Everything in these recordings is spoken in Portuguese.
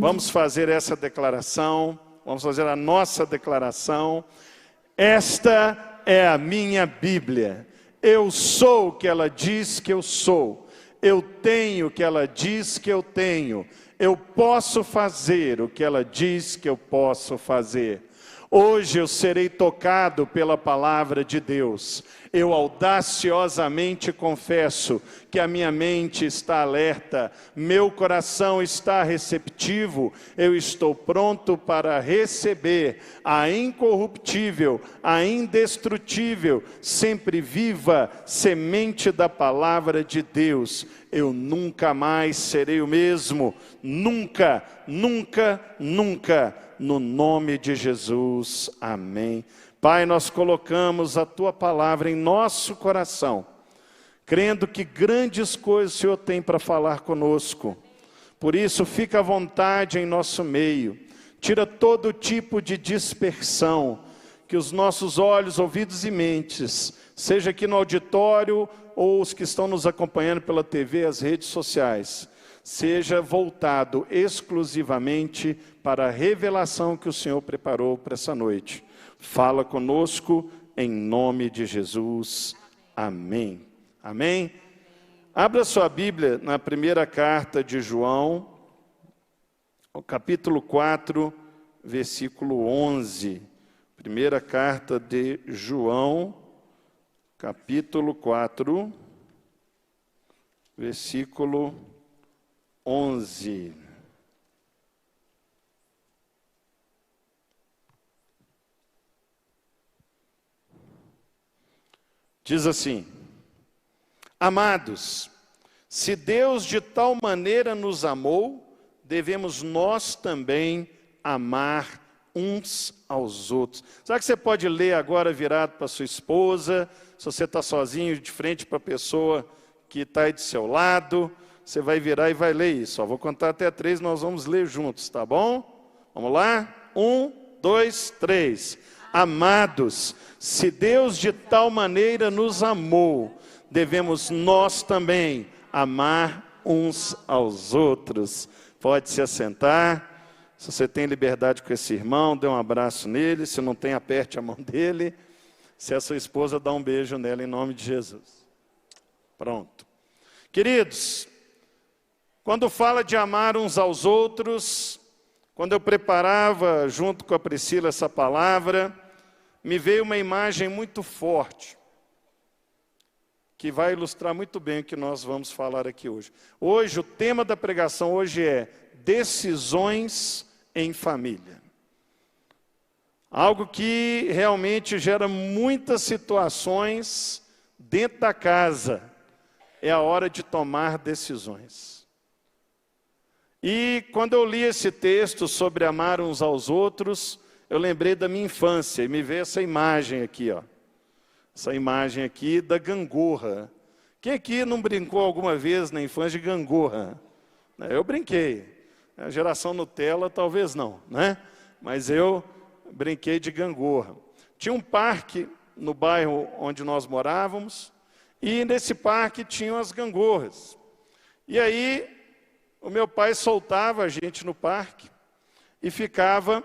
Vamos fazer essa declaração, vamos fazer a nossa declaração. Esta é a minha Bíblia. Eu sou o que ela diz que eu sou. Eu tenho o que ela diz que eu tenho. Eu posso fazer o que ela diz que eu posso fazer. Hoje eu serei tocado pela palavra de Deus. Eu audaciosamente confesso que a minha mente está alerta, meu coração está receptivo, eu estou pronto para receber a incorruptível, a indestrutível, sempre viva semente da palavra de Deus. Eu nunca mais serei o mesmo, nunca, nunca, nunca. No nome de Jesus, amém. Pai, nós colocamos a Tua palavra em nosso coração, crendo que grandes coisas o Senhor tem para falar conosco. Por isso, fica à vontade em nosso meio, tira todo tipo de dispersão, que os nossos olhos, ouvidos e mentes, seja aqui no auditório ou os que estão nos acompanhando pela TV, as redes sociais, seja voltado exclusivamente para a revelação que o Senhor preparou para essa noite. Fala conosco em nome de Jesus. Amém. Amém. Abra sua Bíblia na primeira carta de João, o capítulo 4, versículo 11. Primeira carta de João, capítulo 4, versículo 11. Diz assim: Amados, se Deus de tal maneira nos amou, devemos nós também amar uns aos outros. Será que você pode ler agora virado para sua esposa? Se você está sozinho, de frente para a pessoa que está aí do seu lado, você vai virar e vai ler isso. Vou contar até 3, nós vamos ler juntos, tá bom? Vamos lá? 1, 2, 3. Amados, se Deus de tal maneira nos amou, devemos nós também amar uns aos outros. Pode se assentar. Se você tem liberdade com esse irmão, dê um abraço nele. Se não tem, aperte a mão dele. Se é sua esposa, dá um beijo nela em nome de Jesus. Pronto. Queridos, quando fala de amar uns aos outros, quando eu preparava junto com a Priscila essa palavra, me veio uma imagem muito forte, que vai ilustrar muito bem o que nós vamos falar aqui hoje. Hoje, o tema da pregação hoje é decisões em família. Algo que realmente gera muitas situações dentro da casa. É a hora de tomar decisões. E quando eu li esse texto sobre amar uns aos outros, eu lembrei da minha infância e me veio essa imagem aqui, ó. Essa imagem aqui da gangorra. Quem aqui não brincou alguma vez na infância de gangorra? Eu brinquei. A geração Nutella talvez não, né? Mas eu brinquei de gangorra. Tinha um parque no bairro onde nós morávamos e nesse parque tinham as gangorras. E aí o meu pai soltava a gente no parque e ficava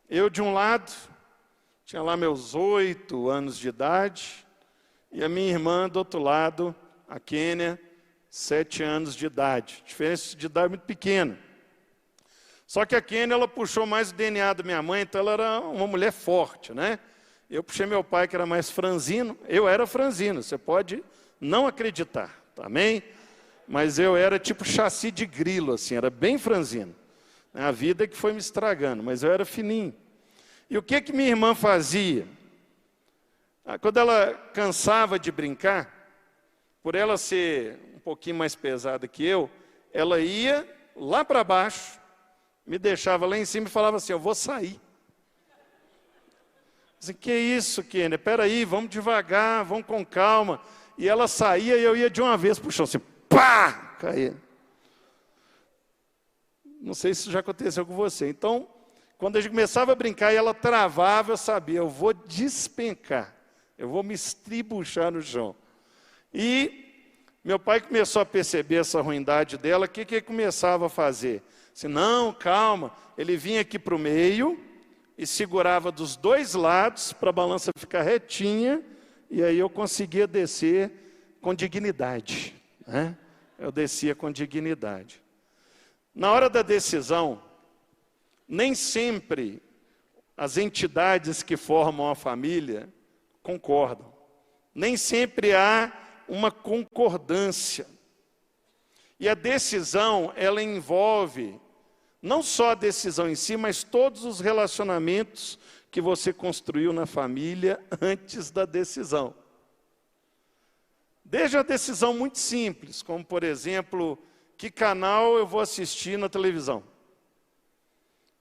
eu de um lado, tinha lá meus 8 anos de idade, e a minha irmã do outro lado, a Kênia, 7 anos de idade. Diferença de idade muito pequena. Só que a Kênia, ela puxou mais o DNA da minha mãe, então ela era uma mulher forte, né? Eu puxei meu pai, que era mais franzino. Eu era franzino, você pode não acreditar, amém? Mas eu era tipo chassi de grilo, assim, era bem franzino. A vida é que foi me estragando, mas eu era fininho. E o que minha irmã fazia? Quando ela cansava de brincar, por ela ser um pouquinho mais pesada que eu, ela ia lá para baixo, me deixava lá em cima e falava assim: eu vou sair. Assim, que isso, Kênia? Espera aí, vamos devagar, vamos com calma. E ela saía e eu ia de uma vez para o chão, assim, pá, caía. Não sei se isso já aconteceu com você. Então, quando a gente começava a brincar e ela travava, eu sabia, eu vou despencar, eu vou me estribuchar no chão. E Meu pai começou a perceber essa ruindade dela, o que ele começava a fazer? Assim, não, calma. Ele vinha aqui para o meio e segurava dos dois lados para a balança ficar retinha, e aí eu conseguia descer com dignidade, né? Eu descia com dignidade. Na hora da decisão, nem sempre as entidades que formam a família concordam. Nem sempre há uma concordância. E a decisão, ela envolve não só a decisão em si, mas todos os relacionamentos que você construiu na família antes da decisão. Desde a decisão muito simples, como por exemplo, que canal eu vou assistir na televisão.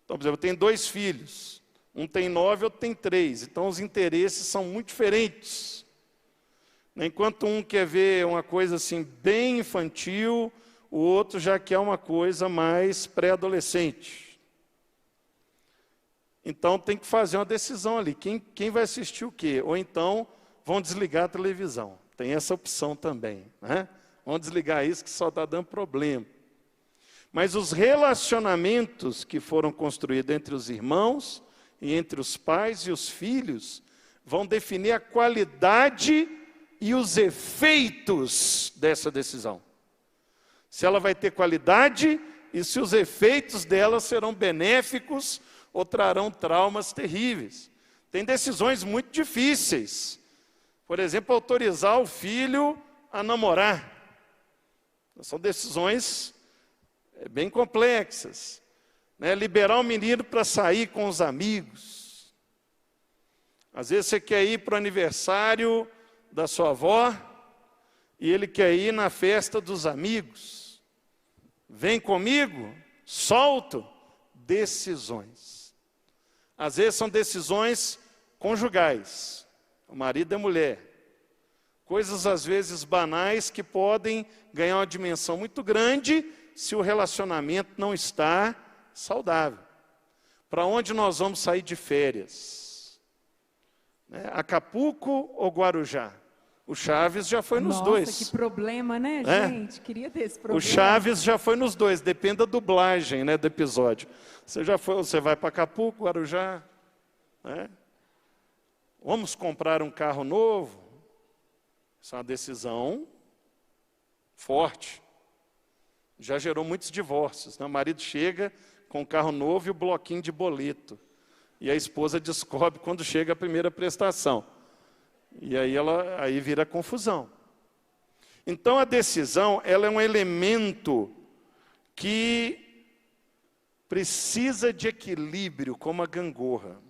Então, por exemplo, eu tenho 2 filhos, um tem 9, outro tem 3, então os interesses são muito diferentes. Enquanto um quer ver uma coisa assim bem infantil, o outro já quer uma coisa mais pré-adolescente. Então tem que fazer uma decisão ali, quem vai assistir o quê? Ou então vão desligar a televisão. Tem essa opção também, né? Vamos desligar isso que só está dando problema. Mas os relacionamentos que foram construídos entre os irmãos e entre os pais e os filhos vão definir a qualidade e os efeitos dessa decisão. Se ela vai ter qualidade e se os efeitos dela serão benéficos ou trarão traumas terríveis. Tem decisões muito difíceis. Por exemplo, autorizar o filho a namorar. São decisões bem complexas. Né? Liberar o menino para sair com os amigos. Às vezes você quer ir para o aniversário da sua avó e ele quer ir na festa dos amigos. Vem comigo, solto. Decisões. Às vezes são decisões conjugais. O marido e a mulher. Coisas às vezes banais que podem ganhar uma dimensão muito grande se o relacionamento não está saudável. Para onde nós vamos sair de férias? Acapulco ou Guarujá? O Chaves já foi nos dois. Nossa, que problema, né, gente? Queria ter esse problema. O Chaves já foi nos dois, depende da dublagem, né, do episódio. Você vai para Acapulco, Guarujá, né? Vamos comprar um carro novo? Isso é uma decisão forte. Já gerou muitos divórcios, né? O marido chega com um carro novo e o bloquinho de boleto. E a esposa descobre quando chega a primeira prestação. E aí vira confusão. Então a decisão, ela é um elemento que precisa de equilíbrio, como a gangorra.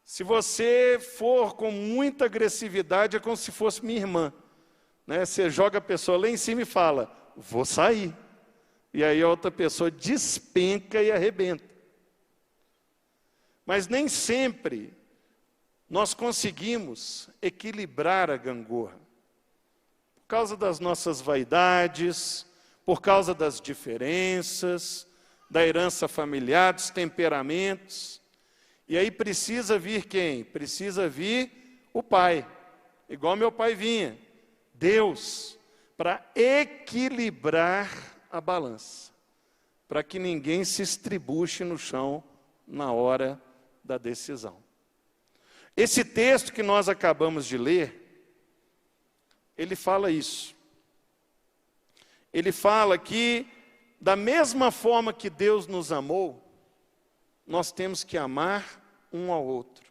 Se você for com muita agressividade, é como se fosse minha irmã. Né? Você joga a pessoa lá em cima e fala, vou sair. E aí a outra pessoa despenca e arrebenta. Mas nem sempre nós conseguimos equilibrar a gangorra. Por causa das nossas vaidades, por causa das diferenças, da herança familiar, dos temperamentos. E aí precisa vir quem? Precisa vir o Pai, igual meu pai vinha, Deus, para equilibrar a balança, para que ninguém se estribuche no chão na hora da decisão. Esse texto que nós acabamos de ler, ele fala isso. Ele fala que, da mesma forma que Deus nos amou, nós temos que amar um ao outro.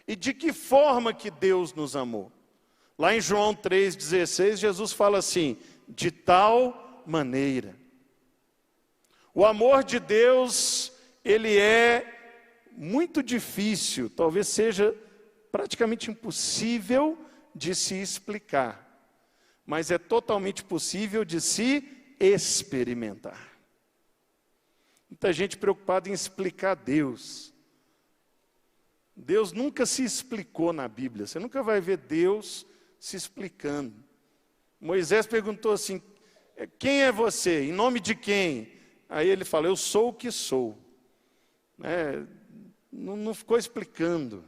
E de que forma que Deus nos amou? Lá em João 3,16, Jesus fala assim, de tal maneira. O amor de Deus, ele é muito difícil, talvez seja praticamente impossível de se explicar, mas é totalmente possível de se experimentar. Muita gente preocupada em explicar Deus. Deus nunca se explicou na Bíblia, você nunca vai ver Deus se explicando. Moisés perguntou assim, quem é você? Em nome de quem? Aí ele fala, eu sou o que sou. Não ficou explicando.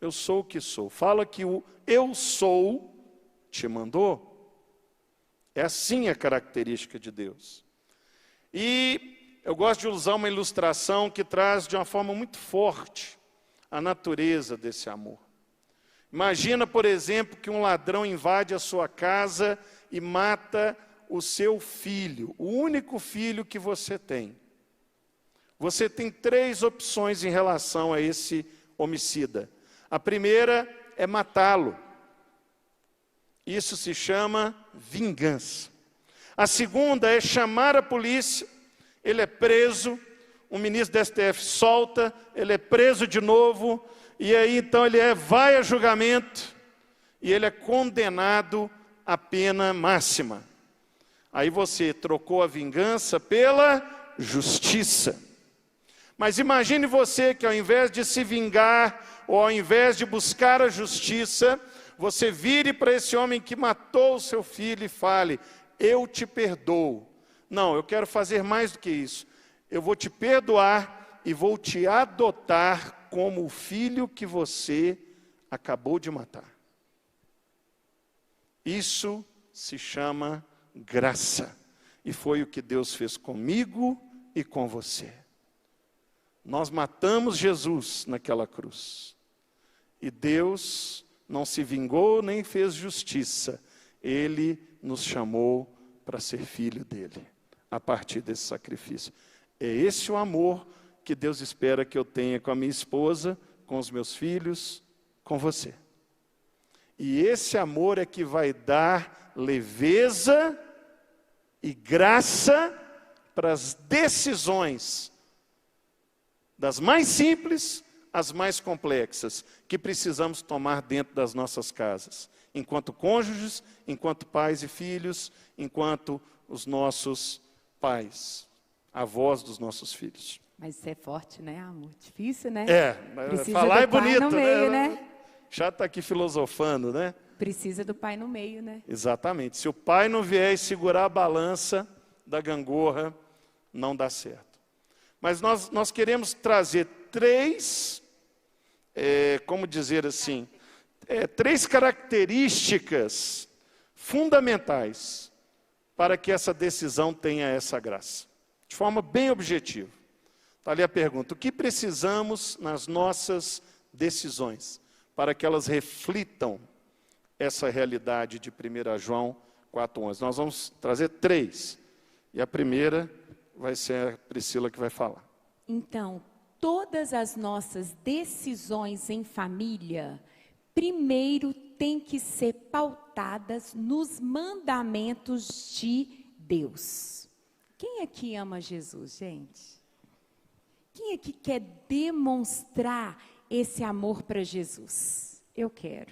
Eu sou o que sou. Fala que o eu sou te mandou. É assim a característica de Deus. E eu gosto de usar uma ilustração que traz de uma forma muito forte a natureza desse amor. Imagina, por exemplo, que um ladrão invade a sua casa e mata o seu filho, o único filho que você tem. Você tem 3 opções em relação a esse homicida. A primeira é matá-lo. Isso se chama vingança. A segunda é chamar a polícia, ele é preso, o ministro do STF solta, ele é preso de novo, e aí então ele vai a julgamento, e ele é condenado à pena máxima. Aí você trocou a vingança pela justiça. Mas imagine você que ao invés de se vingar, ou ao invés de buscar a justiça, você vire para esse homem que matou o seu filho e fale: eu te perdoo. Não, eu quero fazer mais do que isso. Eu vou te perdoar e vou te adotar como o filho que você acabou de matar. Isso se chama graça. E foi o que Deus fez comigo e com você. Nós matamos Jesus naquela cruz. E Deus não se vingou nem fez justiça. Ele nos chamou para ser filho dele, a partir desse sacrifício. É esse o amor que Deus espera que eu tenha com a minha esposa, com os meus filhos, com você. E esse amor é que vai dar leveza e graça para as decisões, das mais simples às mais complexas, que precisamos tomar dentro das nossas casas, enquanto cônjuges, enquanto pais e filhos, enquanto os nossos avós dos nossos filhos. Mas isso é forte, né, amor? Difícil, né? Precisa falar é bonito, no meio, né? Já está aqui filosofando, né? Precisa do pai no meio, né? Exatamente. Se o pai não vier e segurar a balança da gangorra, não dá certo. Mas nós queremos trazer 3, como dizer assim, 3 características fundamentais para que essa decisão tenha essa graça. De forma bem objetiva. Está ali a pergunta: o que precisamos nas nossas decisões para que elas reflitam essa realidade de 1 João 4,11? Nós vamos trazer 3. E a primeira vai ser a Priscila que vai falar. Então, todas as nossas decisões em família, primeiro tem que ser pautadas nos mandamentos de Deus. Quem aqui ama Jesus, gente? Quem aqui quer demonstrar esse amor para Jesus? Eu quero.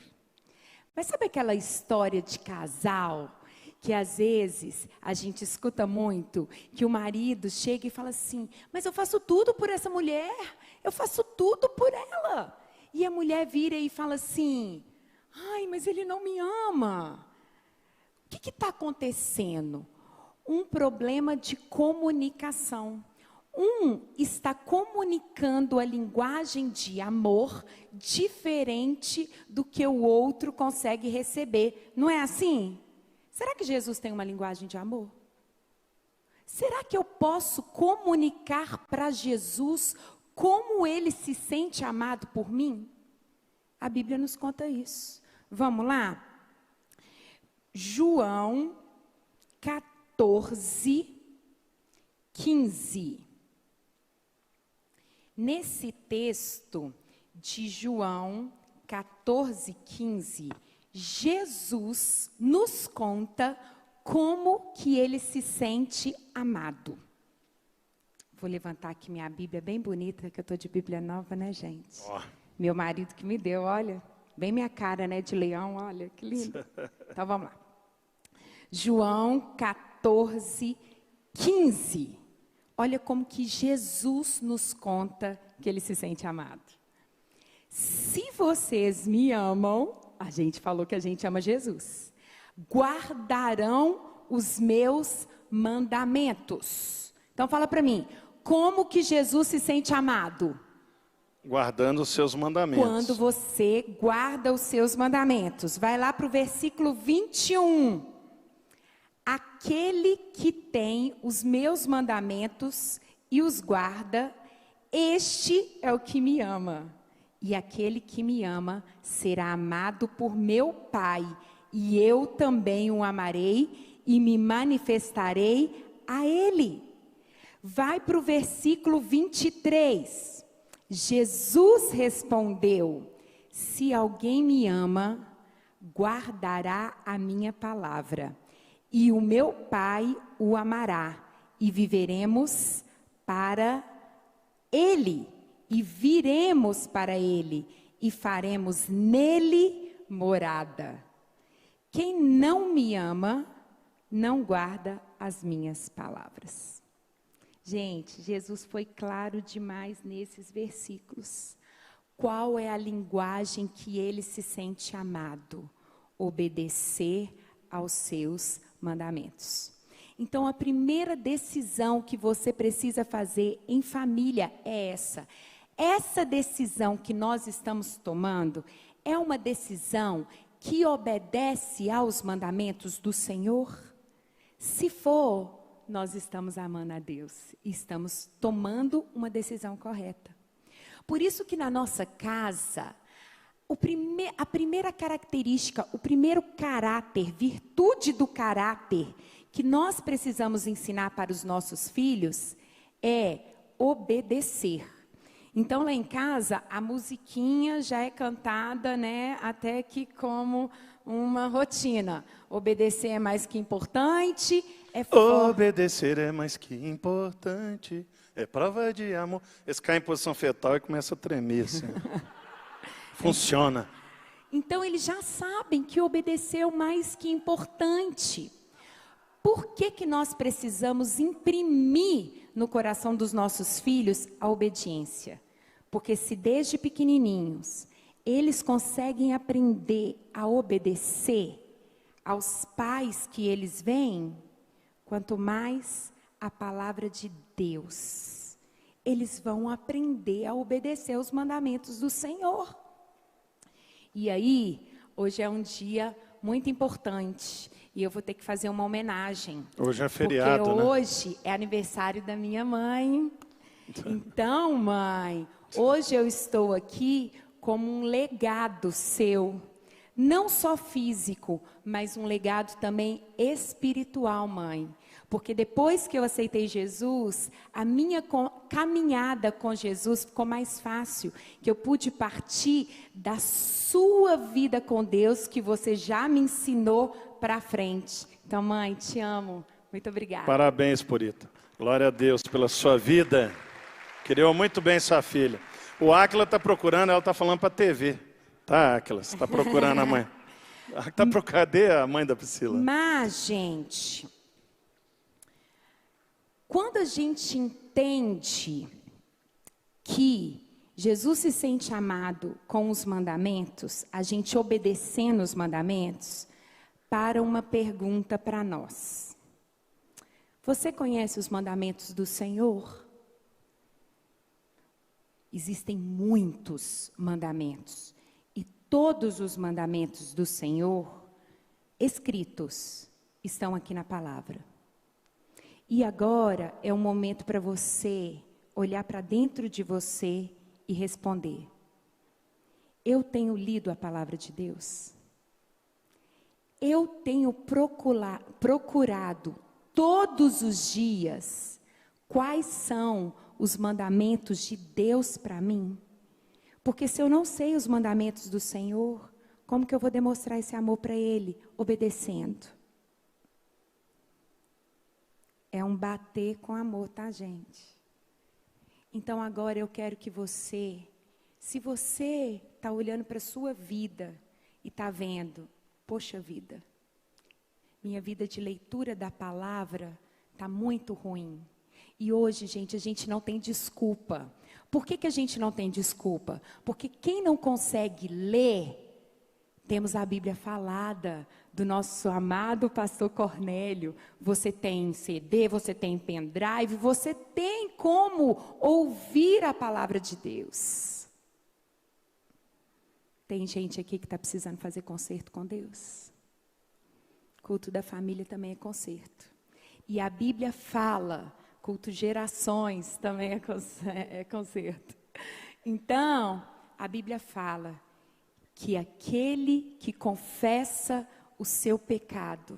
Mas sabe aquela história de casal que às vezes a gente escuta muito, que o marido chega e fala assim: mas eu faço tudo por essa mulher, eu faço tudo por ela. E a mulher vira e fala assim: ai, mas ele não me ama. O que está acontecendo? Um problema de comunicação. Um está comunicando a linguagem de amor diferente do que o outro consegue receber. Não é assim? Será que Jesus tem uma linguagem de amor? Será que eu posso comunicar para Jesus como ele se sente amado por mim? A Bíblia nos conta isso. Vamos lá? João 14, 15. Nesse texto de João 14, 15, Jesus nos conta como que ele se sente amado. Vou levantar aqui minha Bíblia bem bonita, que eu estou de Bíblia nova, né, gente? Oh. Meu marido que me deu, olha, bem minha cara, né, de leão, olha, que lindo. Então, vamos lá. João 14, 15. Olha como que Jesus nos conta que ele se sente amado. Se vocês me amam, a gente falou que a gente ama Jesus, guardarão os meus mandamentos. Então fala para mim, como que Jesus se sente amado? Guardando os seus mandamentos. Quando você guarda os seus mandamentos. Vai lá para o versículo 21. Aquele que tem os meus mandamentos e os guarda, este é o que me ama. E aquele que me ama será amado por meu Pai, e eu também o amarei e me manifestarei a ele. Vai para o versículo 23. Jesus respondeu: se alguém me ama, guardará a minha palavra, e o meu Pai o amará, e viveremos para ele, e viremos para ele, e faremos nele morada. Quem não me ama, não guarda as minhas palavras. Gente, Jesus foi claro demais nesses versículos. Qual é a linguagem que ele se sente amado? Obedecer aos seus mandamentos. Então, a primeira decisão que você precisa fazer em família é essa. Essa decisão que nós estamos tomando é uma decisão que obedece aos mandamentos do Senhor? Se for, nós estamos amando a Deus e estamos tomando uma decisão correta. Por isso que na nossa casa, a primeira característica, o primeiro caráter, virtude do caráter que nós precisamos ensinar para os nossos filhos é obedecer. Então, lá em casa, a musiquinha já é cantada, né, até que como uma rotina. Obedecer é mais que importante. Obedecer é mais que importante. É prova de amor. Esse cai em posição fetal e começa a tremer, assim. Funciona. Então, eles já sabem que obedecer é o mais que importante. Por que nós precisamos imprimir no coração dos nossos filhos a obediência? Porque se desde pequenininhos eles conseguem aprender a obedecer aos pais que eles veem, quanto mais a palavra de Deus, eles vão aprender a obedecer aos mandamentos do Senhor. E aí, hoje é um dia muito importante. E eu vou ter que fazer uma homenagem. Hoje é feriado, porque né? hoje é aniversário da minha mãe. Então, mãe, hoje eu estou aqui como um legado seu. Não só físico, mas um legado também espiritual, mãe. Porque depois que eu aceitei Jesus, a minha caminhada com Jesus ficou mais fácil. Que eu pude partir da sua vida com Deus, que você já me ensinou para frente. Então, mãe, te amo. Muito obrigada. Parabéns, Purita. Glória a Deus pela sua vida. Criou muito bem sua filha. O Áquila está procurando, ela está falando para a TV. Tá, Áquila, você está procurando a mãe. Cadê a mãe da Priscila? Mas, gente, quando a gente entende que Jesus se sente amado com os mandamentos, a gente obedecendo os mandamentos, para uma pergunta para nós. Você conhece os mandamentos do Senhor? Existem muitos mandamentos. E todos os mandamentos do Senhor, escritos, estão aqui na palavra. E agora é um momento para você olhar para dentro de você e responder: eu tenho lido a palavra de Deus? Eu tenho procurado todos os dias quais são os mandamentos de Deus para mim? Porque se eu não sei os mandamentos do Senhor, como que eu vou demonstrar esse amor para Ele? Obedecendo. É um bater com amor, tá, gente? Então agora eu quero que você, se você está olhando para a sua vida e está vendo, poxa vida, minha vida de leitura da palavra está muito ruim. E hoje, gente, a gente não tem desculpa. Por que a gente não tem desculpa? Porque quem não consegue ler, temos a Bíblia falada do nosso amado pastor Cornélio. Você tem CD, você tem pendrive, você tem como ouvir a palavra de Deus. Tem gente aqui que está precisando fazer conserto com Deus. Culto da família também é conserto. E a Bíblia fala, culto gerações também é conserto. Então, a Bíblia fala que aquele que confessa o seu pecado,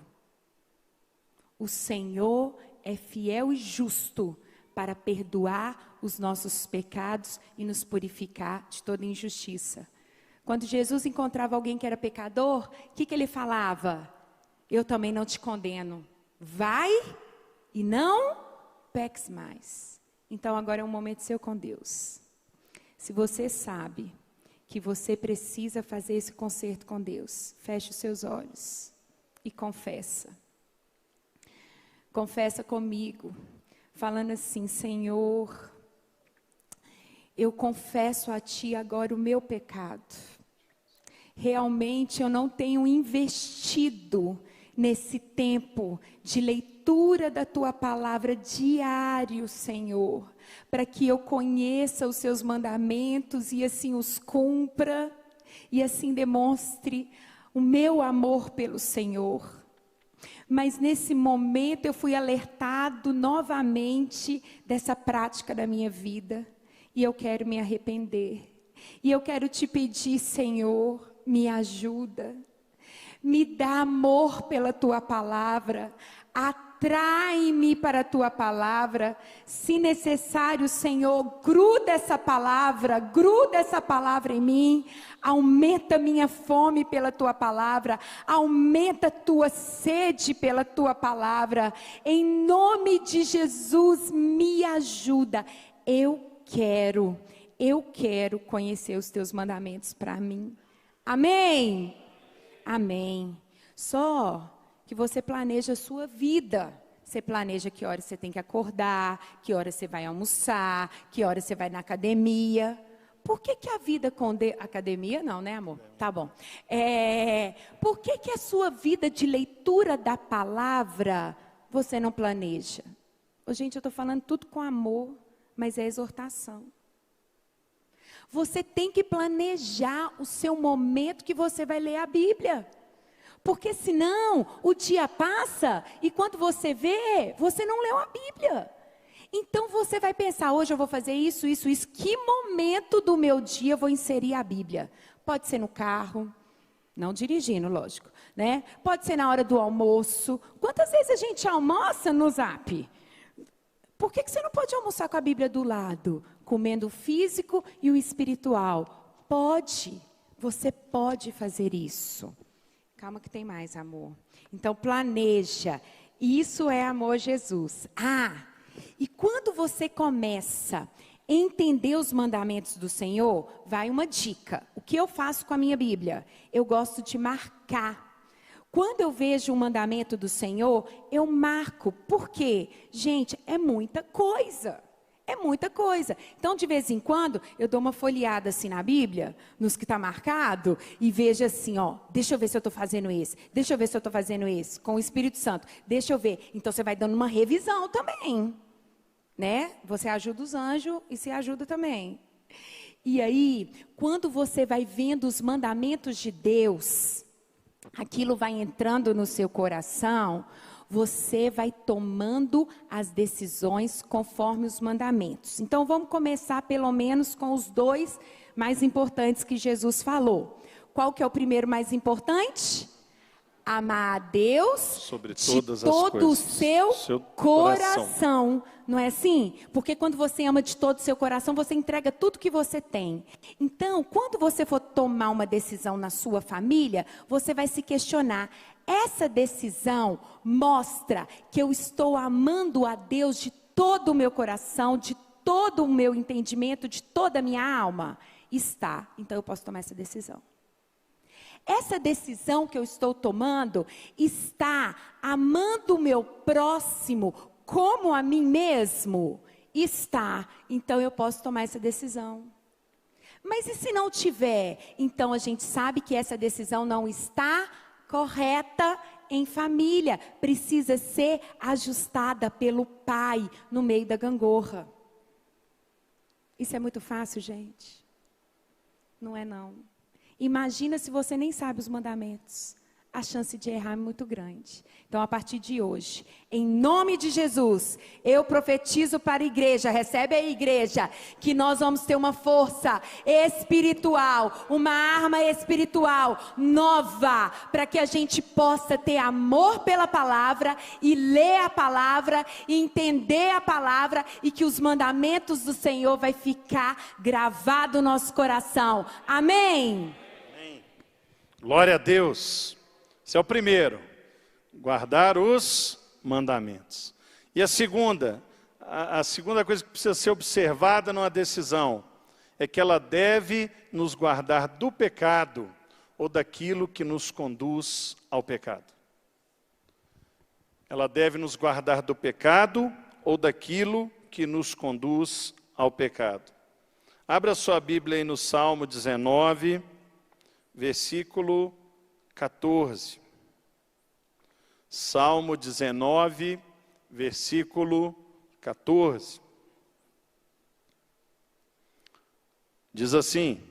o Senhor é fiel e justo para perdoar os nossos pecados e nos purificar de toda injustiça. Quando Jesus encontrava alguém que era pecador, o que ele falava? Eu também não te condeno. Vai e não peques mais. Então agora é um momento seu com Deus. Se você sabe que você precisa fazer esse concerto com Deus, feche os seus olhos e confessa. Confessa comigo, falando assim: Senhor, eu confesso a Ti agora o meu pecado. Realmente eu não tenho investido nesse tempo de leitura da Tua palavra diário, Senhor, para que eu conheça os Seus mandamentos e assim os cumpra, e assim demonstre o meu amor pelo Senhor. Mas nesse momento eu fui alertado novamente dessa prática da minha vida, e eu quero me arrepender, e eu quero te pedir, Senhor, me ajuda, me dá amor pela Tua palavra, atrai-me para a Tua palavra, se necessário, Senhor, gruda essa palavra em mim, aumenta minha fome pela Tua palavra, aumenta a Tua sede pela Tua palavra, em nome de Jesus, me ajuda, eu quero conhecer os Teus mandamentos para mim, amém? Amém. Só que você planeja a sua vida. Você planeja que horas você tem que acordar, que horas você vai almoçar, que horas você vai na academia. Por que a vida com academia não, né, amor? Tá bom. Por que a sua vida de leitura da palavra você não planeja? Gente, eu estou falando tudo com amor, mas é exortação. Você tem que planejar o seu momento que você vai ler a Bíblia. Porque senão o dia passa e quando você vê, você não leu a Bíblia. Então você vai pensar, hoje eu vou fazer isso. Que momento do meu dia eu vou inserir a Bíblia? Pode ser no carro, não dirigindo, lógico, né? Pode ser na hora do almoço. Quantas vezes a gente almoça no Zap? Por que você não pode almoçar com a Bíblia do lado? Comendo o físico e o espiritual. Pode, você pode fazer isso. Calma que tem mais, amor. Então planeja, isso é amor, Jesus. E quando você começa a entender os mandamentos do Senhor, vai uma dica. O que eu faço com a minha Bíblia? Eu gosto de marcar. Quando eu vejo um mandamento do Senhor, eu marco. Por quê? Gente, é muita coisa. É muita coisa. Então, de vez em quando, eu dou uma folheada assim na Bíblia, nos que está marcado, e vejo assim, deixa eu ver se eu estou fazendo esse. Deixa eu ver se eu estou fazendo esse. Com o Espírito Santo. Deixa eu ver. Então, você vai dando uma revisão também. Né? Você ajuda os anjos e se ajuda também. E aí, quando você vai vendo os mandamentos de Deus, aquilo vai entrando no seu coração, você vai tomando as decisões conforme os mandamentos. Então vamos começar pelo menos com os 2 mais importantes que Jesus falou. Qual que é o primeiro mais importante? Amar a Deus sobre todas de todo o seu coração. Não é assim? Porque quando você ama de todo o seu coração, você entrega tudo que você tem. Então, quando você for tomar uma decisão na sua família, você vai se questionar. Essa decisão mostra que eu estou amando a Deus de todo o meu coração, de todo o meu entendimento, de toda a minha alma? Está. Então, eu posso tomar essa decisão. Essa decisão que eu estou tomando está amando o meu próximo como a mim mesmo? Está. Então eu posso tomar essa decisão. Mas e se não tiver? Então a gente sabe que essa decisão não está correta em família. Precisa ser ajustada pelo pai no meio da gangorra. Isso é muito fácil, gente? Não é não. Imagina se você nem sabe os mandamentos. a chance de errar é muito grande. Então, a partir de hoje, em nome de Jesus, eu profetizo para a igreja, recebe a igreja, que nós vamos ter uma força espiritual, uma arma espiritual nova, para que a gente possa ter amor pela palavra e ler a palavra e entender a palavra e que os mandamentos do Senhor vai ficar gravado no nosso coração. Amém? Amém. Glória a Deus. Esse é o primeiro, guardar os mandamentos. E a segunda coisa que precisa ser observada numa decisão, é que ela deve nos guardar do pecado ou daquilo que nos conduz ao pecado. Ela deve nos guardar do pecado ou daquilo que nos conduz ao pecado. Abra sua Bíblia aí no Salmo 19, versículo 14. Salmo 19, versículo 14. Diz assim: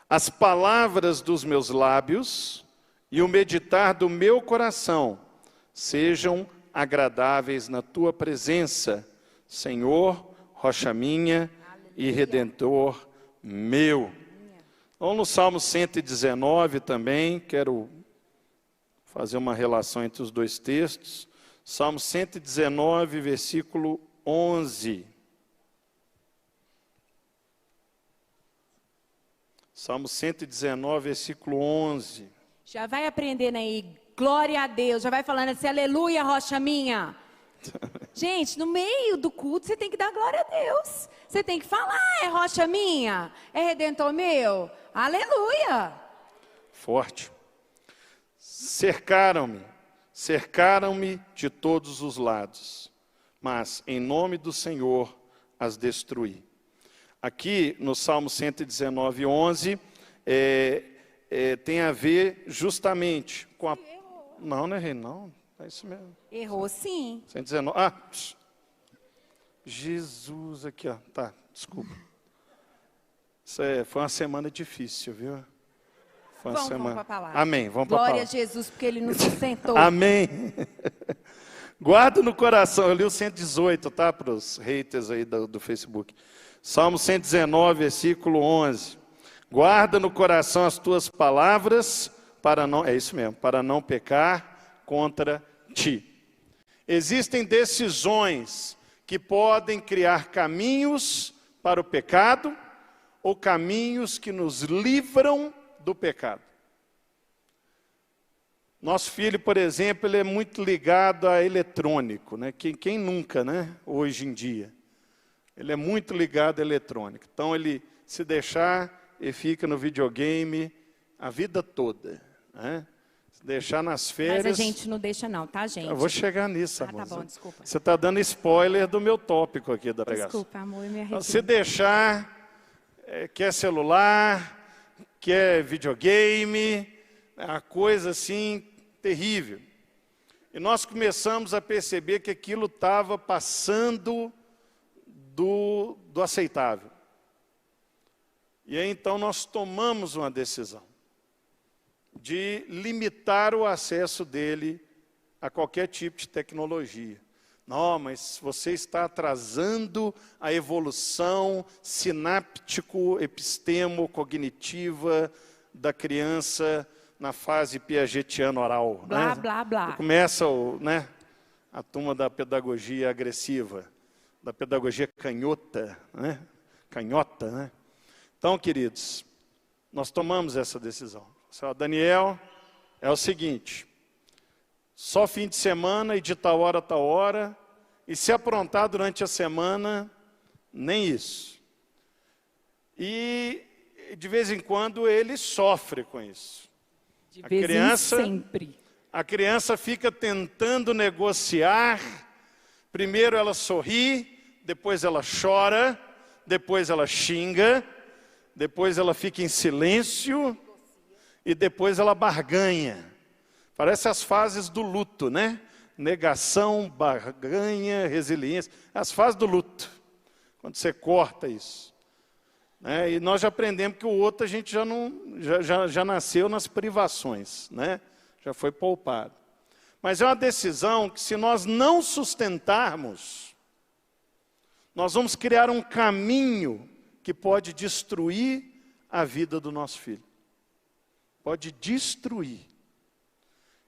as palavras dos meus lábios e o meditar do meu coração sejam agradáveis na tua presença, Senhor, rocha minha e redentor meu. Vamos no Salmo 119 também, quero fazer uma relação entre os dois textos. Salmo 119, versículo 11. Salmo 119, versículo 11. Já vai aprendendo aí, glória a Deus, já vai falando assim, aleluia, rocha minha. Gente, no meio do culto você tem que dar glória a Deus. Você tem que falar, é rocha minha, é redentor meu, aleluia. Forte. Cercaram-me de todos os lados, mas em nome do Senhor as destruí. Aqui no Salmo 119, 11, tem a ver justamente com a... Não, não errei não, é isso mesmo. Errou sim. 119, Jesus aqui, ó, tá, desculpa. Isso foi uma semana difícil, viu? Vamos para a palavra. Amém, vamos para a palavra. Glória a Jesus, porque Ele nos sustentou. Amém. Guarda no coração, eu li o 118, tá? Para os haters aí do Facebook. Salmo 119, versículo 11. Guarda no coração as tuas palavras, para não pecar contra ti. Existem decisões que podem criar caminhos para o pecado, ou caminhos que nos livram do pecado. Nosso filho, por exemplo, ele é muito ligado a eletrônico, né? Quem nunca, né? Hoje em dia. Ele é muito ligado a eletrônico. Então, ele, se deixar, ele fica no videogame a vida toda, né? Se deixar nas férias... Mas a gente não deixa não, tá, gente? Eu vou chegar nisso, amor. Tá bom, desculpa. Você está dando spoiler do meu tópico aqui da pregação. Desculpa, amor, eu me arrependi. Então, se deixar, quer celular, quer videogame, uma coisa assim terrível. E nós começamos a perceber que aquilo estava passando do aceitável. E aí então nós tomamos uma decisão de limitar o acesso dele a qualquer tipo de tecnologia. Não, mas você está atrasando a evolução sináptico-epistemo-cognitiva da criança na fase piagetiana oral. Blá, né? blá, blá. Começa a turma da pedagogia agressiva, da pedagogia canhota, né? Canhota, né? Então, queridos, nós tomamos essa decisão. Daniel, é o seguinte, só fim de semana e de tal hora a tal hora, e se aprontar durante a semana, nem isso. E de vez em quando ele sofre com isso. De vez em sempre. A criança fica tentando negociar, primeiro ela sorri, depois ela chora, depois ela xinga, depois ela fica em silêncio e depois ela barganha. Parece as fases do luto, né? Negação, barganha, resiliência. As fases do luto, quando você corta isso. Né? E nós já aprendemos que o outro a gente já nasceu nas privações, né? já foi poupado. Mas é uma decisão que, se nós não sustentarmos, nós vamos criar um caminho que pode destruir a vida do nosso filho. Pode destruir.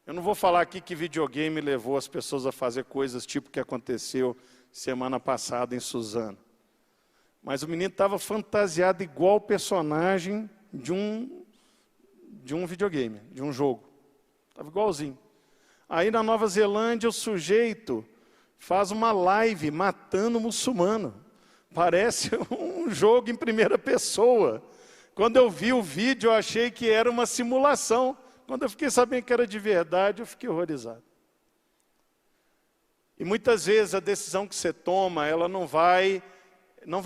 Eu não vou falar aqui que videogame levou as pessoas a fazer coisas tipo que aconteceu semana passada em Suzano. Mas o menino estava fantasiado igual o personagem de um videogame, de um jogo. Estava igualzinho. Aí na Nova Zelândia o sujeito faz uma live matando muçulmano. Parece um jogo em primeira pessoa. Quando eu vi o vídeo, eu achei que era uma simulação. Quando eu fiquei sabendo que era de verdade, eu fiquei horrorizado. E muitas vezes a decisão que você toma, ela não vai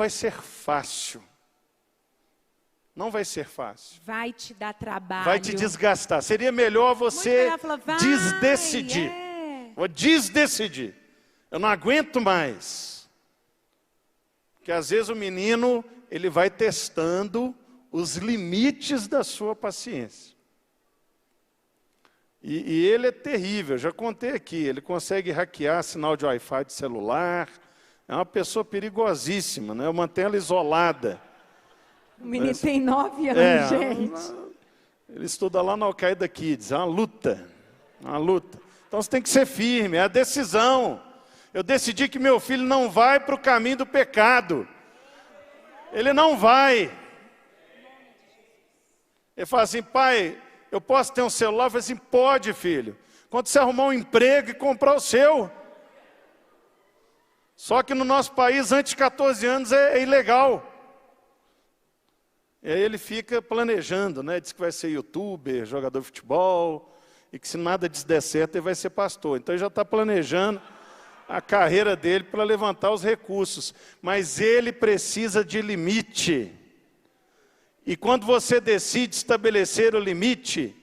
ser fácil. Não vai ser fácil. Vai te dar trabalho. Vai te desgastar. Seria melhor você desdecidir. Vou desdecidir. Eu não aguento mais. Porque às vezes o menino, ele vai testando os limites da sua paciência. E ele é terrível, eu já contei aqui. Ele consegue hackear sinal de Wi-Fi de celular. É uma pessoa perigosíssima, né? Eu mantenho ela isolada. O menino tem 9 anos, gente. Ele estuda lá na Al-Qaeda Kids, é uma luta. Então você tem que ser firme, é a decisão. Eu decidi que meu filho não vai para o caminho do pecado. Ele não vai. Ele fala assim, pai, eu posso ter um celular? Eu falo assim, pode, filho. Quando você arrumar um emprego e comprar o seu. Só que no nosso país, antes de 14 anos, é ilegal. E aí ele fica planejando, né? Diz que vai ser youtuber, jogador de futebol, e que se nada der certo, ele vai ser pastor. Então ele já está planejando a carreira dele para levantar os recursos. Mas ele precisa de limite. E quando você decide estabelecer o limite,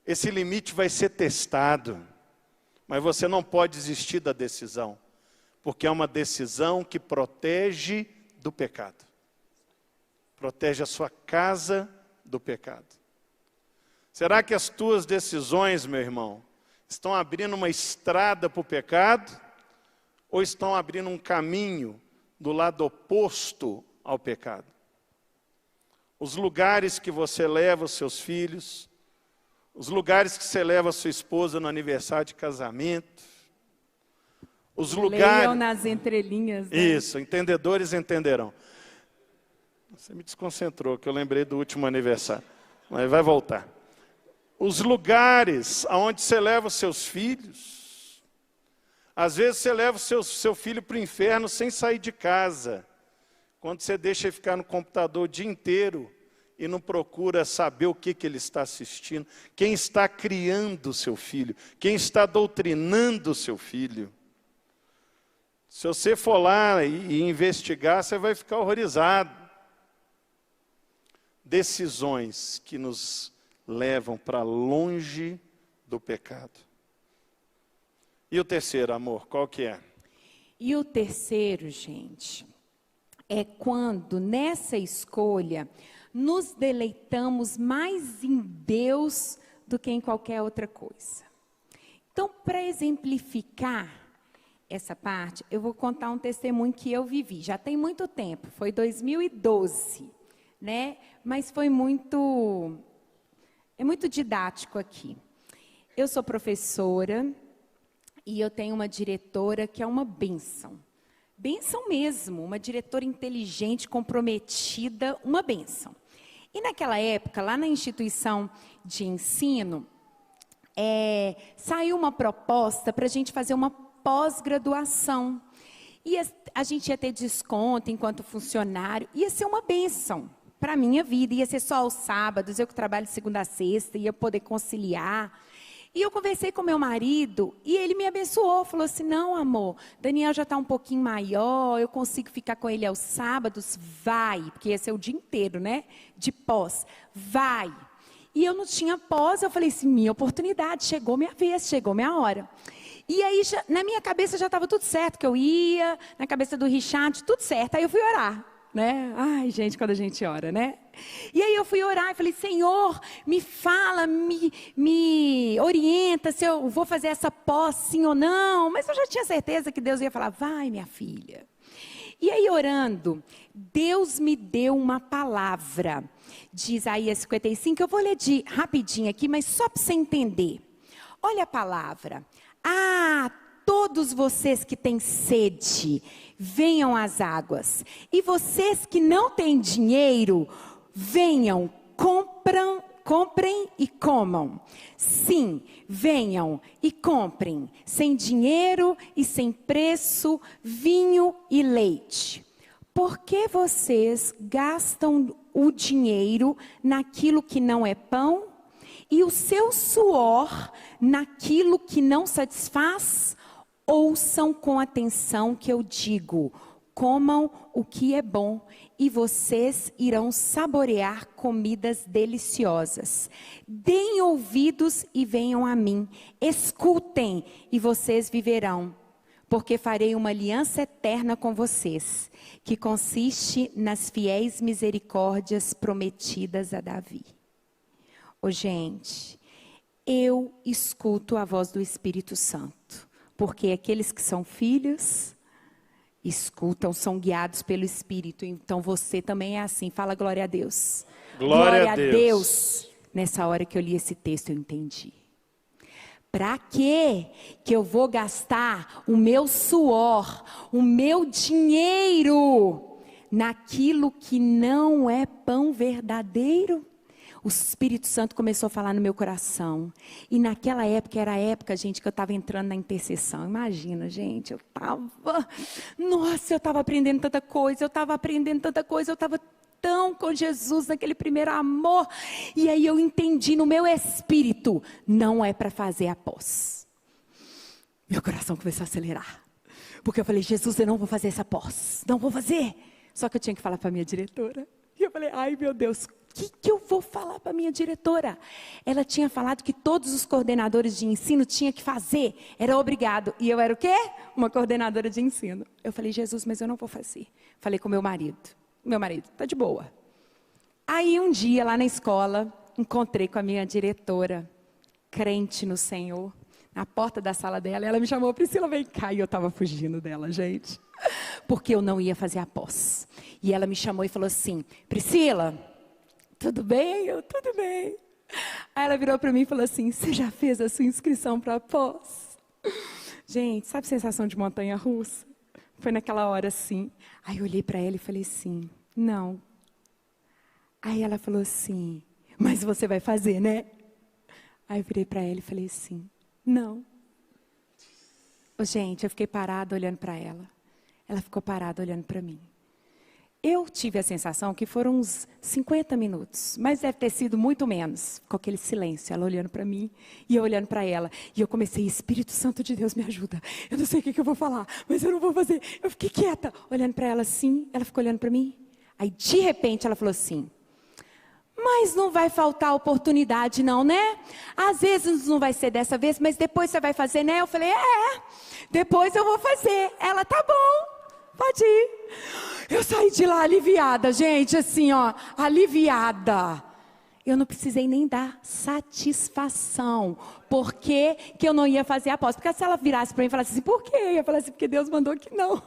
esse limite vai ser testado. Mas você não pode desistir da decisão, porque é uma decisão que protege do pecado. Protege a sua casa do pecado. Será que as tuas decisões, meu irmão, estão abrindo uma estrada para o pecado? Ou estão abrindo um caminho do lado oposto ao pecado? Os lugares que você leva os seus filhos, os lugares que você leva a sua esposa no aniversário de casamento, os lugares... Leiam nas entrelinhas. Né? Isso, entendedores entenderão. Você me desconcentrou, que eu lembrei do último aniversário, mas vai voltar. Os lugares aonde você leva os seus filhos, às vezes você leva o seu filho para o inferno sem sair de casa, quando você deixa ele ficar no computador o dia inteiro e não procura saber o que ele está assistindo, quem está criando o seu filho, quem está doutrinando o seu filho. Se você for lá e investigar, você vai ficar horrorizado. Decisões que nos levam para longe do pecado. E o terceiro, amor, qual que é? E o terceiro, gente, é quando nessa escolha nos deleitamos mais em Deus do que em qualquer outra coisa. Então, para exemplificar essa parte, eu vou contar um testemunho que eu vivi. Já tem muito tempo, foi 2012, né? Mas foi muito didático aqui. Eu sou professora e eu tenho uma diretora que é uma bênção. Bênção mesmo, uma diretora inteligente, comprometida, uma bênção. E naquela época, lá na instituição de ensino, saiu uma proposta para a gente fazer uma pós-graduação. E a gente ia ter desconto enquanto funcionário, ia ser uma bênção para a minha vida, ia ser só aos sábados, eu que trabalho de segunda a sexta, ia poder conciliar. E eu conversei com meu marido e ele me abençoou, falou assim, não amor, Daniel já está um pouquinho maior, eu consigo ficar com ele aos sábados, vai, porque ia ser o dia inteiro, né, de pós, vai. E eu não tinha pós, eu falei assim, minha oportunidade, chegou minha vez, chegou minha hora. E aí, na minha cabeça já estava tudo certo, que eu ia, na cabeça do Richard, tudo certo, aí eu fui orar. Né? Ai, gente, quando a gente ora, né? E aí eu fui orar e falei, Senhor, me fala, me orienta se eu vou fazer essa pós, sim ou não. Mas eu já tinha certeza que Deus ia falar, vai minha filha. E aí orando, Deus me deu uma palavra de Isaías 55, eu vou ler rapidinho aqui, mas só para você entender. Olha a palavra. Todos vocês que têm sede, venham às águas. E vocês que não têm dinheiro, venham, comprem e comam. Sim, venham e comprem, sem dinheiro e sem preço, vinho e leite. Por que vocês gastam o dinheiro naquilo que não é pão? E o seu suor naquilo que não satisfaz? Ouçam com atenção que eu digo, comam o que é bom e vocês irão saborear comidas deliciosas. Deem ouvidos e venham a mim, escutem e vocês viverão. Porque farei uma aliança eterna com vocês, que consiste nas fiéis misericórdias prometidas a Davi. Gente, eu escuto a voz do Espírito Santo. Porque aqueles que são filhos, escutam, são guiados pelo Espírito. Então você também é assim. Fala glória a Deus. Glória a Deus. Nessa hora que eu li esse texto, eu entendi. Para que eu vou gastar o meu suor, o meu dinheiro, naquilo que não é pão verdadeiro? O Espírito Santo começou a falar no meu coração. E naquela época, era a época, gente, que eu estava entrando na intercessão. Imagina, gente, eu estava aprendendo tanta coisa, eu estava tão com Jesus, naquele primeiro amor. E aí eu entendi no meu espírito, não é para fazer após. Meu coração começou a acelerar. Porque eu falei, Jesus, eu não vou fazer essa pós, não vou fazer. Só que eu tinha que falar para a minha diretora. E eu falei, ai meu Deus, o que eu vou falar para a minha diretora? Ela tinha falado que todos os coordenadores de ensino tinham que fazer, era obrigado. E eu era o quê? Uma coordenadora de ensino. Eu falei, Jesus, mas eu não vou fazer. Falei com meu marido. Meu marido, tá de boa. Aí um dia lá na escola, encontrei com a minha diretora, crente no Senhor, na porta da sala dela. Ela me chamou, Priscila, vem cá. E eu estava fugindo dela, gente. Porque eu não ia fazer a pós. E ela me chamou e falou assim, Priscila, tudo bem? Tudo bem. Aí ela virou para mim e falou assim, você já fez a sua inscrição para a pós? Gente, sabe a sensação de montanha-russa? Foi naquela hora assim. Aí eu olhei para ela e falei assim, não. Aí ela falou assim, mas você vai fazer, né? Aí eu virei para ela e falei assim, não. Gente, eu fiquei parada olhando para ela. Ela ficou parada olhando para mim. Eu tive a sensação que foram uns 50 minutos, mas deve ter sido muito menos, com aquele silêncio, ela olhando para mim e eu olhando para ela. E eu comecei, Espírito Santo de Deus, me ajuda. Eu não sei o que eu vou falar, mas eu não vou fazer. Eu fiquei quieta, olhando para ela assim, ela ficou olhando para mim. Aí, de repente, ela falou assim, mas não vai faltar oportunidade não, né? Às vezes não vai ser dessa vez, mas depois você vai fazer, né? Eu falei, depois eu vou fazer. Ela, tá bom. Pode ir. Eu saí de lá aliviada, gente, assim, ó, aliviada. Eu não precisei nem dar satisfação. Por que eu não ia fazer a pós? Porque se ela virasse para mim e falasse assim, por quê? Eu ia falar assim, porque Deus mandou que não.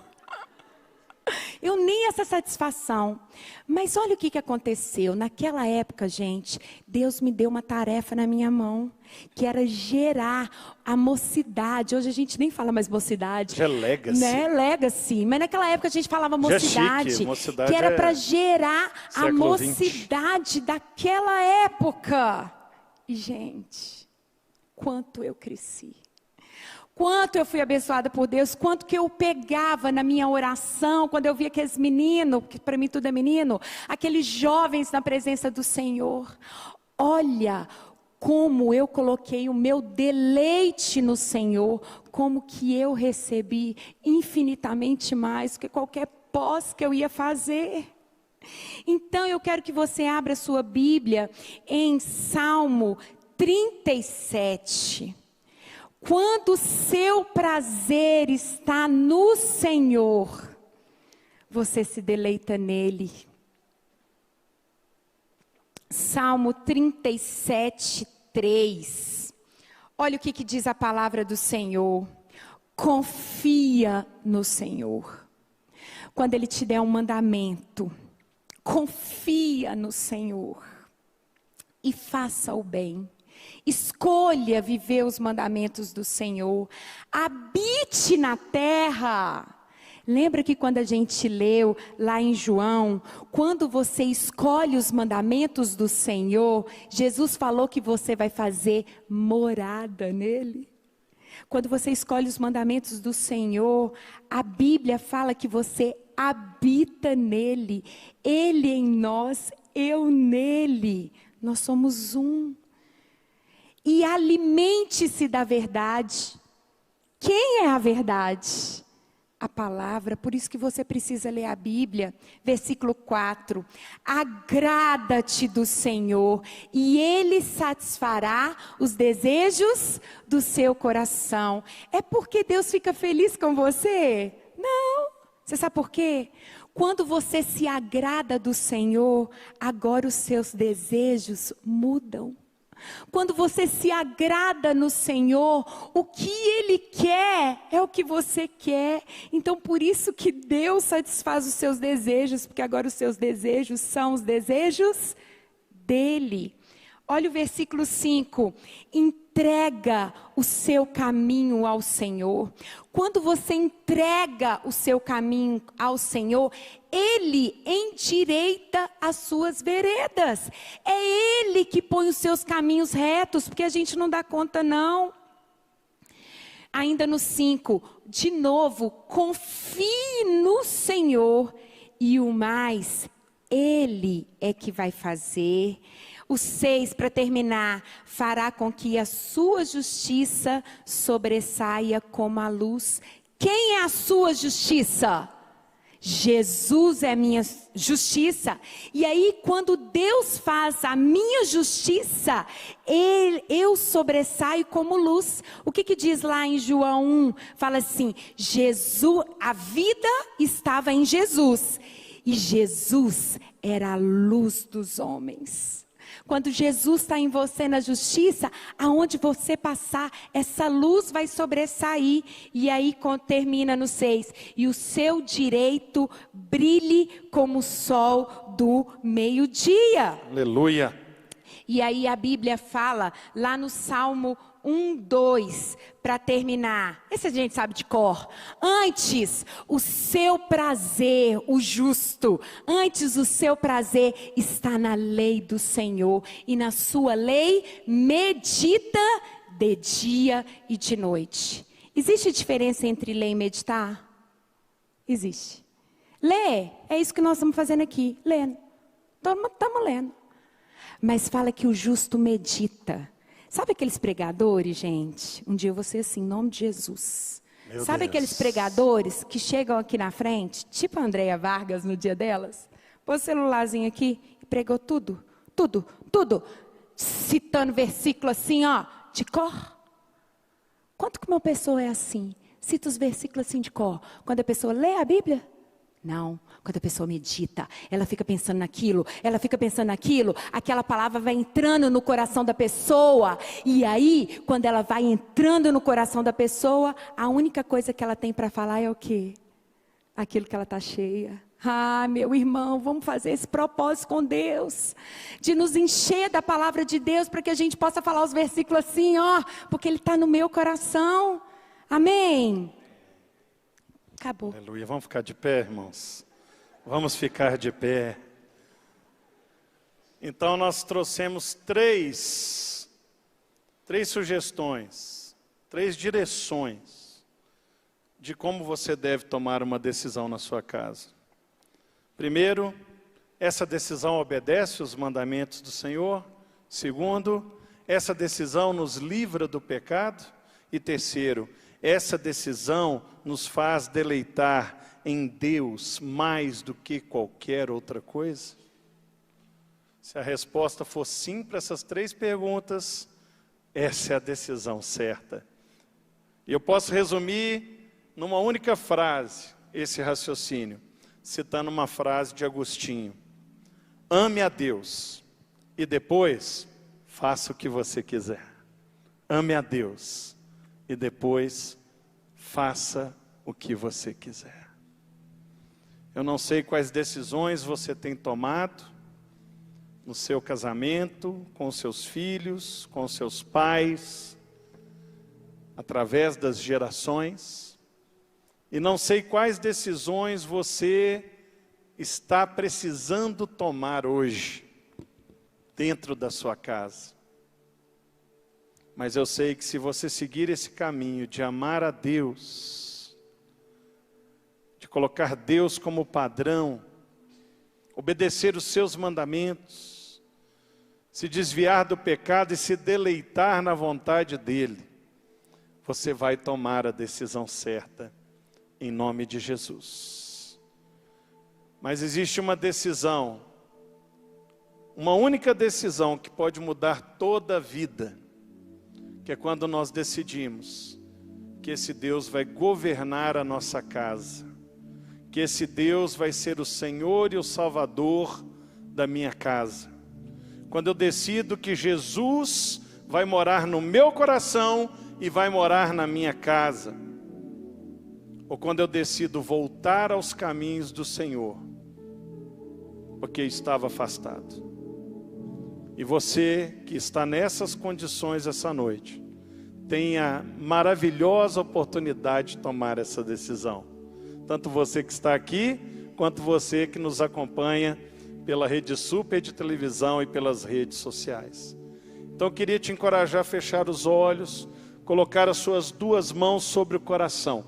Eu nem essa satisfação. Mas olha o que aconteceu. Naquela época, gente, Deus me deu uma tarefa na minha mão, que era gerar a mocidade. Hoje a gente nem fala mais mocidade. Já é legacy. Né? Legacy. Mas naquela época a gente falava mocidade. Chique. Mocidade que era para gerar a mocidade daquela época. E, gente, quanto eu cresci. Quanto eu fui abençoada por Deus, quanto que eu pegava na minha oração, quando eu via aqueles meninos, que para mim tudo é menino, aqueles jovens na presença do Senhor. Olha como eu coloquei o meu deleite no Senhor, como que eu recebi infinitamente mais do que qualquer pós que eu ia fazer. Então eu quero que você abra a sua Bíblia em Salmo 37. Quando o seu prazer está no Senhor, você se deleita nele. Salmo 37, 3. Olha o que diz a palavra do Senhor. Confia no Senhor. Quando Ele te der um mandamento, confia no Senhor. E faça o bem. Escolha viver os mandamentos do Senhor. Habite na terra. Lembra que quando a gente leu lá em João, quando você escolhe os mandamentos do Senhor, Jesus falou que você vai fazer morada nele. Quando você escolhe os mandamentos do Senhor, a Bíblia fala que você habita nele. Ele em nós, eu nele. Nós somos um. E alimente-se da verdade. Quem é a verdade? A palavra, por isso que você precisa ler a Bíblia. Versículo 4. Agrada-te do Senhor, e Ele satisfará os desejos do seu coração. É porque Deus fica feliz com você? Não. Você sabe por quê? Quando você se agrada do Senhor, agora os seus desejos mudam. Quando você se agrada no Senhor, o que Ele quer é o que você quer. Então por isso que Deus satisfaz os seus desejos, porque agora os seus desejos são os desejos dEle. Olha o versículo 5. Entrega o seu caminho ao Senhor. Quando você entrega o seu caminho ao Senhor, Ele endireita as suas veredas. É Ele que põe os seus caminhos retos, porque a gente não dá conta não. Ainda no 5, de novo, confie no Senhor e o mais, Ele é que vai fazer. O 6, para terminar, fará com que a sua justiça sobressaia como a luz. Quem é a sua justiça? Jesus é a minha justiça. E aí, quando Deus faz a minha justiça, eu sobressaio como luz. O que diz lá em João 1? Fala assim, Jesus, a vida estava em Jesus. E Jesus era a luz dos homens. Quando Jesus está em você na justiça, aonde você passar, essa luz vai sobressair. E aí termina no 6. E o seu direito brilhe como o sol do meio-dia. Aleluia. E aí a Bíblia fala lá no Salmo 1:2, para terminar. Esse a gente sabe de cor. Antes o seu prazer, o justo, antes o seu prazer está na lei do Senhor, e na sua lei medita de dia e de noite. Existe diferença entre ler e meditar? Existe. Ler, é isso que nós estamos fazendo aqui, lendo. Estamos lendo. Mas fala que o justo medita. Sabe aqueles pregadores, gente? Um dia eu vou ser assim, em nome de Jesus. Sabe aqueles pregadores que chegam aqui na frente, tipo a Andréia Vargas no dia delas? Pôs o celularzinho aqui e pregou tudo, citando versículo assim, ó, de cor. Quanto que uma pessoa é assim? Cita os versículos assim de cor. Quando a pessoa lê a Bíblia? Não, quando a pessoa medita, ela fica pensando naquilo, aquela palavra vai entrando no coração da pessoa, e aí, quando ela vai entrando no coração da pessoa, a única coisa que ela tem para falar é o quê? Aquilo que ela está cheia. Ah, meu irmão, vamos fazer esse propósito com Deus, de nos encher da palavra de Deus, para que a gente possa falar os versículos assim, ó, porque Ele está no meu coração. Amém? Acabou. Aleluia. Vamos ficar de pé, irmãos? Vamos ficar de pé. Então nós trouxemos três sugestões, 3 direções de como você deve tomar uma decisão na sua casa. Primeiro, essa decisão obedece os mandamentos do Senhor. Segundo, essa decisão nos livra do pecado. E terceiro, essa decisão nos faz deleitar em Deus mais do que qualquer outra coisa? Se a resposta for sim para essas 3 perguntas, essa é a decisão certa. E eu posso resumir numa única frase esse raciocínio, citando uma frase de Agostinho: ame a Deus e depois faça o que você quiser. Ame a Deus e depois faça o que você quiser. Eu não sei quais decisões você tem tomado no seu casamento, com os seus filhos, com os seus pais, através das gerações. E não sei quais decisões você está precisando tomar hoje, dentro da sua casa. Mas eu sei que se você seguir esse caminho de amar a Deus, de colocar Deus como padrão, obedecer os seus mandamentos, se desviar do pecado e se deleitar na vontade dEle, você vai tomar a decisão certa, em nome de Jesus. Mas existe uma decisão, uma única decisão que pode mudar toda a vida, que é quando nós decidimos que esse Deus vai governar a nossa casa, que esse Deus vai ser o Senhor e o Salvador da minha casa. Quando eu decido que Jesus vai morar no meu coração e vai morar na minha casa. Ou quando eu decido voltar aos caminhos do Senhor, porque estava afastado. E você que está nessas condições essa noite, tem a maravilhosa oportunidade de tomar essa decisão. Tanto você que está aqui, quanto você que nos acompanha pela Rede Super de televisão e pelas redes sociais. Então eu queria te encorajar a fechar os olhos, colocar as suas duas mãos sobre o coração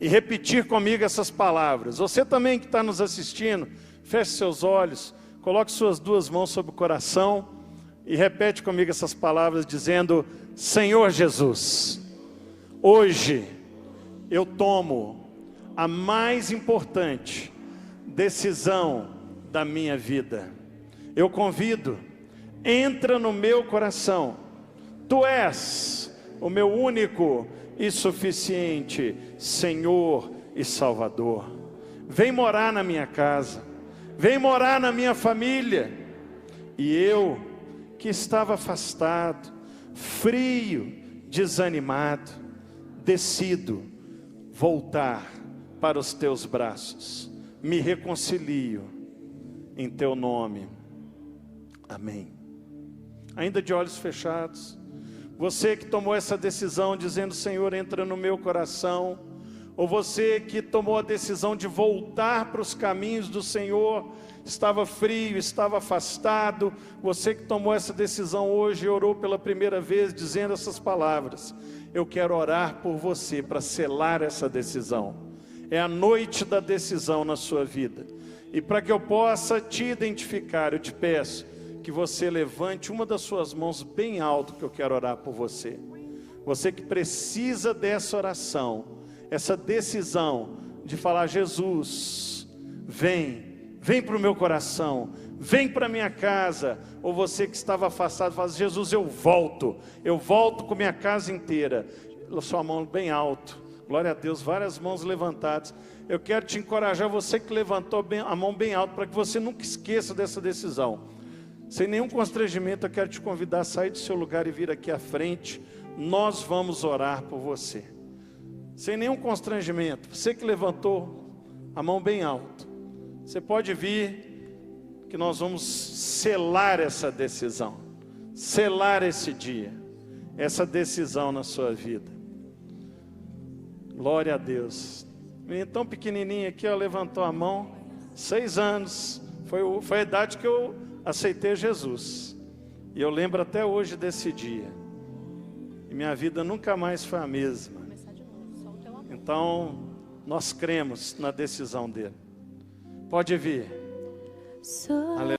e repetir comigo essas palavras. Você também que está nos assistindo, feche seus olhos, coloque suas duas mãos sobre o coração e repete comigo essas palavras dizendo: Senhor Jesus, hoje eu tomo a mais importante decisão da minha vida. Eu convido, entra no meu coração. Tu és o meu único e suficiente Senhor e Salvador. Vem morar na minha casa, vem morar na minha família. E eu, que estava afastado, frio, desanimado, decido voltar para os teus braços. Me reconcilio em teu nome. Amém. Ainda de olhos fechados, você que tomou essa decisão dizendo: Senhor, entra no meu coração, ou você que tomou a decisão de voltar para os caminhos do Senhor, estava frio, estava afastado, você que tomou essa decisão hoje e orou pela primeira vez dizendo essas palavras, eu quero orar por você para selar essa decisão. É a noite da decisão na sua vida. E para que eu possa te identificar, eu te peço que você levante uma das suas mãos bem alto, que eu quero orar por você. Você que precisa dessa oração, essa decisão de falar: Jesus, vem para o meu coração, vem para a minha casa. Ou você que estava afastado, fala: Jesus, eu volto com minha casa inteira. Sua mão bem alto, glória a Deus, várias mãos levantadas. Eu quero te encorajar, você que levantou a mão bem alto, para que você nunca esqueça dessa decisão. Sem nenhum constrangimento, eu quero te convidar a sair do seu lugar e vir aqui à frente. Nós vamos orar por você. Sem nenhum constrangimento, você que levantou a mão bem alto, você pode vir, que nós vamos selar essa decisão, selar esse dia, essa decisão na sua vida. Glória a Deus. Menino tão pequenininho aqui, ó, levantou a mão, 6 anos, foi a idade que eu aceitei Jesus, e eu lembro até hoje desse dia, e minha vida nunca mais foi a mesma. Então, nós cremos na decisão dele. Pode vir. Aleluia.